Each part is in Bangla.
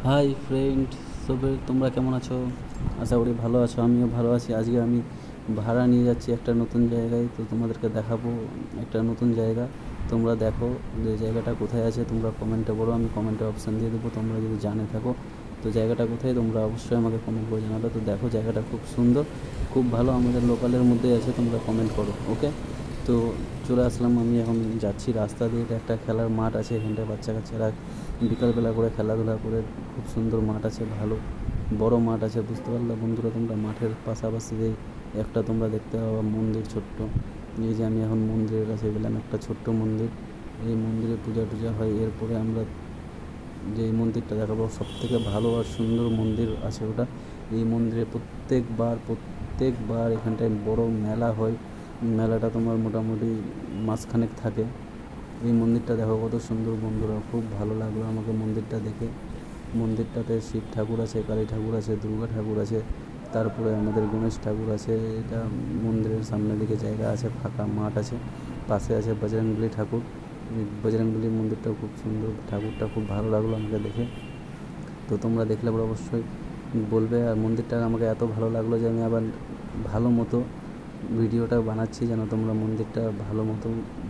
হাই ফ্রেন্ড, সবে তোমরা কেমন আছো? আশা করি ভালো আছো। আমিও ভালো আছি। আজকে আমি ভাড়া নিয়ে যাচ্ছি একটা নতুন জায়গায়, তো তোমাদেরকে দেখাবো একটা নতুন জায়গা। তোমরা দেখো যে জায়গাটা কোথায় আছে, তোমরা কমেন্টে বলো, আমি কমেন্টে অপশান দিয়ে দেবো। তোমরা যদি জানে থাকো তো জায়গাটা কোথায়, তোমরা অবশ্যই আমাকে কমেন্ট করে জানাবে। তো দেখো জায়গাটা খুব সুন্দর, খুব ভালো, আমাদের লোকালের মধ্যেই আছে। তোমরা কমেন্ট করো, ওকে? তো চলে আসলাম, আমি এখন যাচ্ছি রাস্তা দিয়ে। এটা একটা খেলার মাঠ আছে, এখানটায় বাচ্চা কাচ্চারা বিকালবেলা করে খেলাধুলা করে। খুব সুন্দর মাঠ আছে, ভালো বড় মাঠ আছে, বুঝতে পারলে বন্ধুরা? তোমরা মাঠের পাশাপাশি যে একটা তোমরা দেখতে পাবা মন্দির ছোট্ট। এই যে আমি এখন মন্দিরের কাছে গেলাম, একটা ছোট্ট মন্দির। এই মন্দিরে পূজা টুজা হয়। এরপরে আমরা যে মন্দিরটা দেখাবো, সব থেকে ভালো আর সুন্দর মন্দির আছে ওটা। এই মন্দিরে প্রত্যেকবার এখানটায় বড় মেলা হয়। মেলাটা তোমার মোটামুটি মাসখানেক থাকে। এই মন্দিরটা দেখো কত সুন্দর বন্ধুরা, খুব ভালো লাগলো আমাকে মন্দিরটা দেখে। মন্দিরটাতে শিব ঠাকুর আছে, কালী ঠাকুর আছে, দুর্গা ঠাকুর আছে, তারপরে আমাদের গণেশ ঠাকুর আছে। এটা মন্দিরের সামনের দিকে জায়গা আছে, ফাঁকা মাঠ আছে, পাশে আছে বজরংবলী ঠাকুর। বজরংবলী মন্দিরটাও খুব সুন্দর, ঠাকুরটা খুব ভালো লাগলো আমাকে দেখে। তো তোমরা দেখলে পরে অবশ্যই বলবে। আর মন্দিরটা আমাকে এত ভালো লাগলো যে আমি আবার ভালো মতো ভিডিওটা বানাচ্ছি, যেন তোমরা মন্দিরটা ভালো মতো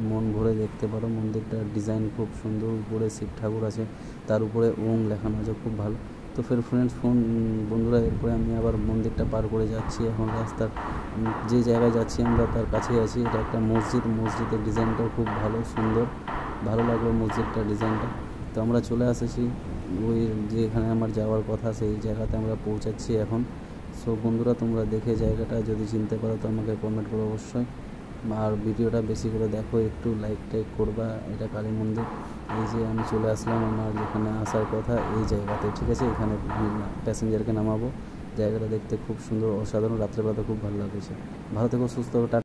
মন ভরে দেখতে পারো। মন্দিরটার ডিজাইন খুব সুন্দর, উপরে শিব ঠাকুর আছে, তার উপরে ওম লেখানো আছে, খুব ভালো। তো ফ্রেন্ডস বন্ধুরা, এরপরে আমি আবার মন্দিরটা পার করে যাচ্ছি এখন রাস্তার যে জায়গায় যাচ্ছি আমরা তার কাছেই আছি। এটা একটা মসজিদের ডিজাইনটাও খুব ভালো, সুন্দর, ভালো লাগলো মসজিদটার ডিজাইনটা। তো আমরা চলে এসেছি ওই যেখানে আমার যাওয়ার কথা, সেই জায়গাতে আমরা পৌঁছাচ্ছি এখন। সো বন্ধুরা, তোমরা দেখে জায়গাটা যদি চিনতে পারো তো আমাকে কমেন্ট করো অবশ্যই। আর ভিডিওটা বেশি করে দেখো, একটু লাইক টাইক করবা। এটা কালী মন্দির। এই যে আমি চলে আসলাম আমার যেখানে আসার কথা, এই জায়গাতে, ঠিক আছে? এখানে প্যাসেঞ্জারকে নামাবো। জায়গাটা দেখতে খুব সুন্দর, অসাধারণ, রাত্রেবেলাতে খুব ভালো লাগছে। ভালো থেকো, সুস্থ থেকো।